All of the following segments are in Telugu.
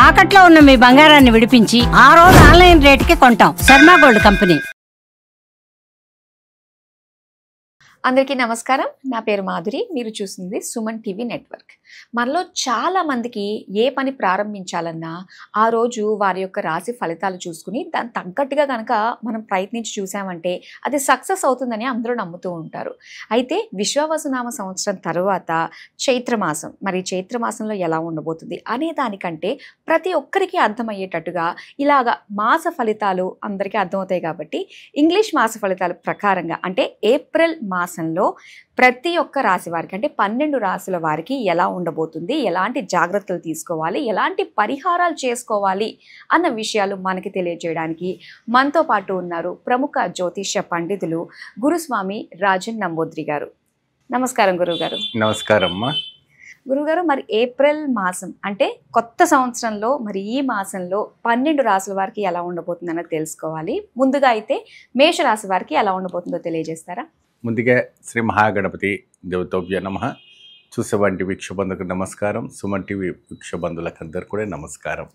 తాకట్లో ఉన్న మీ బంగారాన్ని విడిపించి ఆ రోజు ఆన్లైన్ రేటుకి కొంటాం. Sharma gold company. అందరికీ నమస్కారం. నా పేరు మాధురి. మీరు చూస్తుంది సుమన్ టీవీ నెట్వర్క్. మనలో చాలా మందికి ఏ పని ప్రారంభించాలన్నా ఆ రోజు వారి యొక్క రాశి ఫలితాలు చూసుకుని దాని తగ్గట్టుగా కనుక మనం ప్రయత్నించి చూసామంటే అది సక్సెస్ అవుతుందని అందరూ నమ్ముతూ ఉంటారు. అయితే విశ్వావసునామ సంవత్సరం తర్వాత చైత్రమాసం, మరి చైత్రమాసంలో ఎలా ఉండబోతుంది అనే దానికంటే ప్రతి ఒక్కరికి అర్థమయ్యేటట్టుగా ఇలాగా మాస ఫలితాలు అందరికీ అర్థమవుతాయి కాబట్టి ఇంగ్లీష్ మాస ఫలితాల ప్రకారంగా అంటే ఏప్రిల్ మాసంలో ప్రతి ఒక్క రాశి వారికి అంటే 12 రాశుల వారికి ఎలా ఉండబోతుంది, ఎలాంటి జాగ్రత్తలు తీసుకోవాలి, ఎలాంటి పరిహారాలు చేసుకోవాలి అన్న విషయాలు మనకి తెలియజేయడానికి మనతో పాటు ఉన్నారు ప్రముఖ జ్యోతిష్య పండితులు గురుస్వామి రాజన్ నంబూద్రి గారు. నమస్కారం గురువుగారు. నమస్కారం అమ్మా. గురుగారు, మరి ఏప్రిల్ మాసం అంటే కొత్త సంవత్సరంలో మరి ఈ మాసంలో 12 రాశుల వారికి ఎలా ఉండబోతుంది అన్నది తెలుసుకోవాలి. ముందుగా అయితే మేషరాశి వారికి ఎలా ఉండబోతుందో తెలియజేస్తారా? ముందుగా శ్రీ మహాగణపతి దేవతోభ్య నమః. చూసేవంటి వీక్షబంధుకు నమస్కారం. సుమన్ టీవీ వీక్షబంధులకు అందరు కూడా నమస్కారం.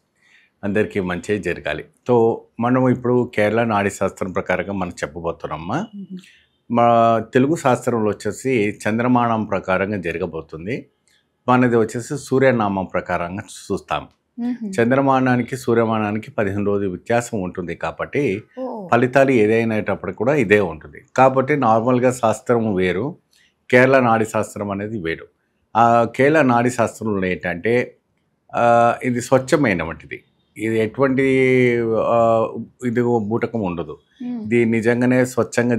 అందరికీ మంచి జరగాలి. సో మనం ఇప్పుడు కేరళ నాడీ శాస్త్రం ప్రకారంగా మనం చెప్పబోతున్నామ్మా. మా తెలుగు శాస్త్రంలో వచ్చేసి చంద్రమానం ప్రకారంగా జరగబోతుంది. మనది వచ్చేసి సూర్యనామం ప్రకారంగా చూస్తాం. చంద్రమానానికి సూర్యమానానికి 15 రోజుల వ్యత్యాసం ఉంటుంది కాబట్టి ఫలితాలు ఏదైనటప్పుడు కూడా ఇదే ఉంటుంది. కాబట్టి నార్మల్గా శాస్త్రం వేరు, కేరళ నాడీ శాస్త్రం అనేది వేరు. ఆ కేరళ నాడీ శాస్త్రంలో ఏంటంటే ఇది స్వచ్ఛమైన వంటిది. ఇది ఎటువంటి ఇది బూటకం ఉండదు. ఇది నిజంగానే స్వచ్ఛంగా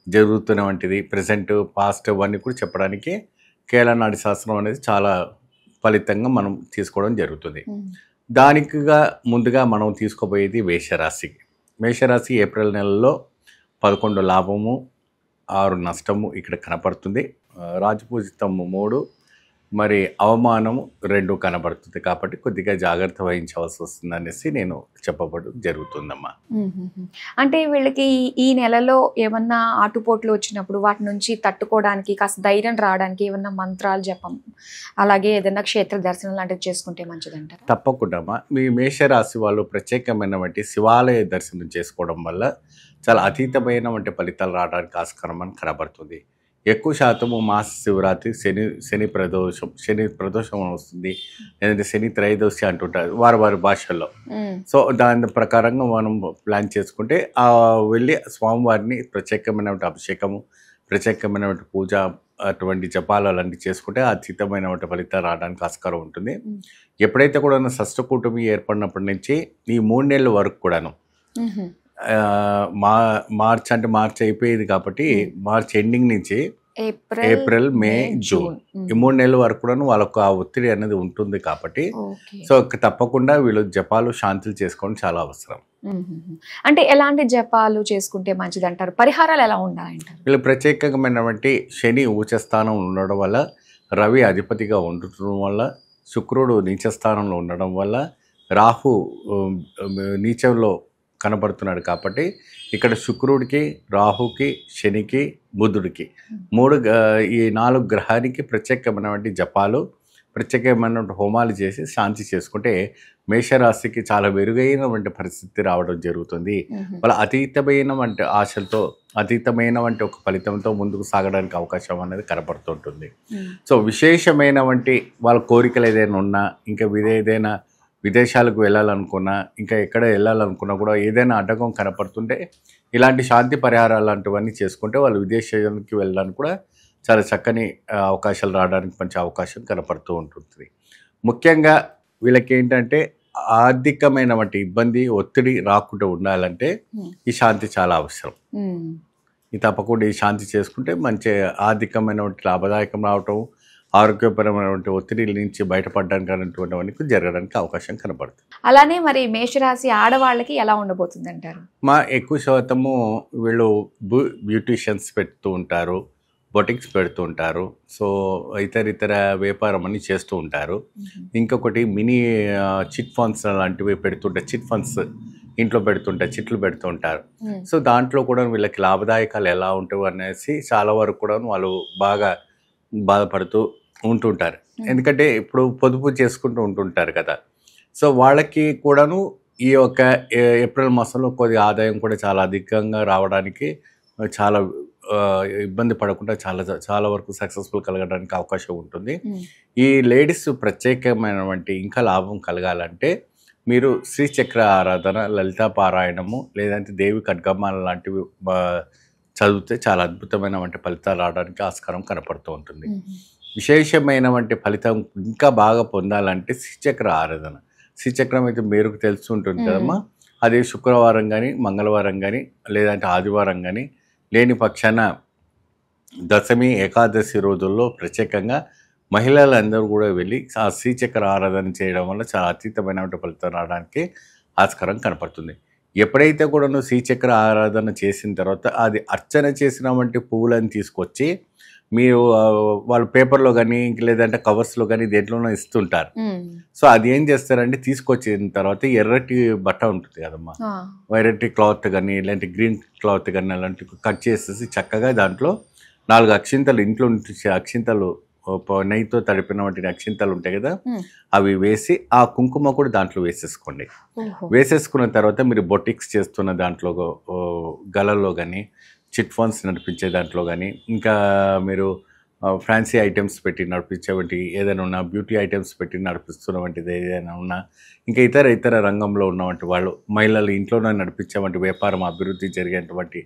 జరుగుతున్న వంటిది ప్రజెంట్ పాస్ట్ అవన్నీ కూడా చెప్పడానికి కేరళ నాడీ శాస్త్రం అనేది చాలా ఫలితంగా మనం తీసుకోవడం జరుగుతుంది. దానికిగా ముందుగా మనం తీసుకోబోయేది మేషరాశికి. మేషరాశి ఏప్రిల్ నెలలో 11 లాభము 6 నష్టము ఇక్కడ కనపడుతుంది. రాజపూజితము 3 మరి అవమానము 2 కనబడుతుంది. కాబట్టి కొద్దిగా జాగ్రత్త వహించవలసి వస్తుంది అనేసి నేను చెప్పబడడం జరుగుతుందమ్మా. అంటే వీళ్ళకి ఈ నెలలో ఏమన్నా ఆటుపోట్లు వచ్చినప్పుడు వాటి నుంచి తట్టుకోవడానికి కాస్త ధైర్యం రావడానికి ఏమన్నా మంత్రాలు జపం అలాగే ఏదైనా క్షేత్ర దర్శనం లాంటివి చేసుకుంటే మంచిదంటారు? తప్పకుండా మీ మేషరాశి వాళ్ళు ప్రత్యేకమైనటువంటి శివాలయ దర్శనం చేసుకోవడం వల్ల చాలా అతీతమైన వంటి ఫలితాలు రావడానికి ఆస్కారం అని కనబడుతుంది. ఎక్కువ శాతము మాస శివరాత్రి శని ప్రదోషం వస్తుంది, లేదంటే శని త్రయోదశి అంటుంటారు వారి భాషల్లో. సో దాని ప్రకారంగా మనం ప్లాన్ చేసుకుంటే వెళ్ళి స్వామివారిని ప్రత్యేకమైనటువంటి అభిషేకము, ప్రత్యేకమైనటువంటి పూజ, అటువంటి జపాలు అలాంటివి చేసుకుంటే అతీతమైనటువంటి ఫలితాలు రావడానికి ఆస్కారం ఉంటుంది. ఎప్పుడైతే కూడా షష్ఠ కూటమి ఏర్పడినప్పటి నుంచి ఈ 3 నెలల వరకు కూడాను మార్చ్ అయిపోయేది కాబట్టి మార్చ్ ఎండింగ్ నుంచి ఏప్రిల్ మే జూన్ ఈ 3 నెలల వరకు కూడా వాళ్ళకు ఆ ఒత్తిడి అనేది ఉంటుంది. కాబట్టి సో తప్పకుండా వీళ్ళు జపాలు శాంతులు చేసుకోవడం చాలా అవసరం. అంటే ఎలాంటి జపాలు చేసుకుంటే మంచిది అంటారు? పరిహారాలు ఎలా ఉండాలంటారు? వీళ్ళు ప్రత్యేకమైనటువంటి శని ఉచ్చస్థానం ఉండడం వల్ల, రవి అధిపతిగా ఉండటం వల్ల, శుక్రుడు నీచస్థానంలో ఉండడం వల్ల, రాహు నీచంలో కనబడుతున్నాడు. కాబట్టి ఇక్కడ శుక్రుడికి, రాహుకి, శనికి, బుధుడికి ఈ 4 గ్రహానికి ప్రత్యేకమైనటువంటి జపాలు, ప్రత్యేకమైనటువంటి హోమాలు చేసి శాంతి చేసుకుంటే మేషరాశికి చాలా మెరుగైనటువంటి పరిస్థితి రావడం జరుగుతుంది. వాళ్ళ అతీతమైన వంటి ఆశలతో, అతీతమైన వంటి ఒక ఫలితంతో ముందుకు సాగడానికి అవకాశం అనేది కనపడుతుంటుంది. సో విశేషమైన వంటి వాళ్ళ కోరికలు ఏదైనా ఉన్నా, ఇంకా ఏదైనా విదేశాలకు వెళ్ళాలనుకున్నా, ఇంకా ఎక్కడ వెళ్ళాలనుకున్నా కూడా ఏదైనా అడ్డకం కనపడుతుంటే ఇలాంటి శాంతి పరిహారాలు లాంటివన్నీ చేసుకుంటే వాళ్ళు విదేశానికి వెళ్ళడానికి కూడా చాలా చక్కని అవకాశాలు రావడానికి మంచి అవకాశం కనపడుతూ ఉంటుంది. ముఖ్యంగా వీళ్ళకి ఏంటంటే ఆర్థికమైన వంటి ఇబ్బంది, ఒత్తిడి రాకుండా ఉండాలంటే ఈ శాంతి చాలా అవసరం. ఈ తప్పకుండా ఈ శాంతి చేసుకుంటే మంచి ఆర్థికమైన లాభదాయకం రావటం, ఆరోగ్యపరమైనటువంటి ఒత్తిడి నుంచి బయటపడడానికి అనేటువంటివన్నీ జరగడానికి అవకాశం కనపడుతుంది. అలానే మరి మేషరాశి ఆడవాళ్ళకి ఎలా ఉండబోతుంది అంటారు? ఎక్కువ శాతము వీళ్ళు బ్యూటీషియన్స్ పెడుతూ ఉంటారు, బొటిక్స్ పెడుతూ ఉంటారు. సో ఇతర వ్యాపారం అని చేస్తూ ఉంటారు. ఇంకొకటి మినీ చిట్ ఫండ్స్ లాంటివి పెడుతుంటారు. చిట్ ఫండ్స్ ఇంట్లో పెడుతుంటారు, చిట్లు పెడుతూ ఉంటారు. సో దాంట్లో కూడా వీళ్ళకి లాభదాయకాలు ఎలా ఉంటాయి అనేసి చాలా వరకు కూడా వాళ్ళు బాగా బాధపడుతూ ఉంటుంటారు. ఎందుకంటే ఇప్పుడు పొదుపు చేసుకుంటూ ఉంటుంటారు కదా. సో వాళ్ళకి కూడాను ఈ యొక్క ఏప్రిల్ మాసంలో కొద్దిగా ఆదాయం కూడా చాలా అధికంగా రావడానికి చాలా ఇబ్బంది పడకుండా చాలా వరకు సక్సెస్ఫుల్ కలగడానికి అవకాశం ఉంటుంది. ఈ లేడీస్ ప్రత్యేకమైనటువంటి ఇంకా లాభం కలగాలంటే మీరు శ్రీచక్ర ఆరాధన, లలితా పారాయణము లేదంటే దేవి ఖడ్గమాల లాంటివి చదివితే చాలా అద్భుతమైనటువంటి ఫలితాలు రావడానికి ఆస్కారం కనపడుతూ ఉంటుంది. విశేషమైనటువంటి ఫలితం ఇంకా బాగా పొందాలంటే శ్రీచక్ర ఆరాధన. శ్రీచక్రం అయితే మేరకు తెలుసు ఉంటుంది కదమ్మా. అది శుక్రవారం కానీ, మంగళవారం కానీ, లేదంటే ఆదివారం కానీ, లేని పక్షాన దశమి, ఏకాదశి రోజుల్లో ప్రత్యేకంగా మహిళలందరూ కూడా వెళ్ళి ఆ శ్రీచక్ర ఆరాధన చేయడం వల్ల చాలా అతీతమైనటువంటి ఫలితం రావడానికి ఆస్కారం కనపడుతుంది. ఎప్పుడైతే కూడా నువ్వు శ్రీచక్ర ఆరాధన చేసిన తర్వాత అది అర్చన చేసినటువంటి పువ్వులను తీసుకొచ్చి మీరు వాళ్ళు పేపర్లో కానీ లేదంటే కవర్స్లో కానీ దేంట్లోనో ఇస్తుంటారు. సో అది ఏం చేస్తారంటే తీసుకొచ్చిన తర్వాత ఎర్రటి బట్ట ఉంటుంది కదమ్మా, ఎర్రటి క్లాత్ కానీ ఇలాంటి గ్రీన్ క్లాత్ కానీ అలాంటి కట్ చేసేసి చక్కగా దాంట్లో 4 అక్షింతలు, ఇంట్లో అక్షింతలు నెయ్యితో తడిపినటువంటి అక్షింతలు ఉంటాయి కదా, అవి వేసి ఆ కుంకుమ కూడా దాంట్లో వేసేసుకోండి. వేసేసుకున్న తర్వాత మీరు బొటిక్స్ చేస్తున్న దాంట్లో గలలో కానీ, చిట్ ఫండ్స్ నడిపించే దాంట్లో కానీ, ఇంకా మీరు ఫ్యాన్సీ ఐటమ్స్ పెట్టి నడిపించేవంటి ఏదైనా ఉన్నా, బ్యూటీ ఐటమ్స్ పెట్టి నడిపిస్తున్నటువంటిది ఏదైనా ఉన్నా, ఇంకా ఇతర రంగంలో ఉన్నటువంటి వాళ్ళు మహిళలు ఇంట్లోనే నడిపించేవంటి వ్యాపారం అభివృద్ధి జరిగేటువంటి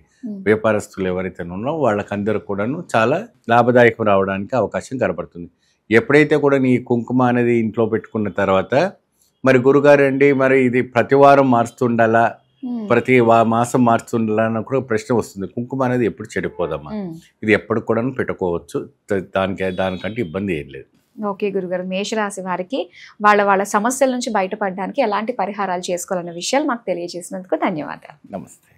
వ్యాపారస్తులు ఎవరైతే ఉన్నారో వాళ్ళకందరూ కూడాను చాలా లాభదాయకం రావడానికి అవకాశం కనబడుతుంది. ఎప్పుడైతే కూడా నీ కుంకుమ అనేది ఇంట్లో పెట్టుకున్న తర్వాత మరి గురుగారండి మరి ఇది ప్రతి వారం మారుస్తుండాలా, ప్రతి మాసం మార్చుండాలని కూడా ప్రశ్న వస్తుంది. కుంకుమ అనేది ఎప్పుడు చెడిపోదమ్మా, ఇది ఎప్పుడు కూడా పెట్టుకోవచ్చు, దానికంటే ఇబ్బంది ఏం లేదు. ఓకే గురుగారు, మేషరాశి వారికి వాళ్ళ సమస్యల నుంచి బయటపడడానికి ఎలాంటి పరిహారాలు చేసుకోవాలన్న విషయాలు మాకు తెలియజేసినందుకు ధన్యవాదాలు. నమస్తే.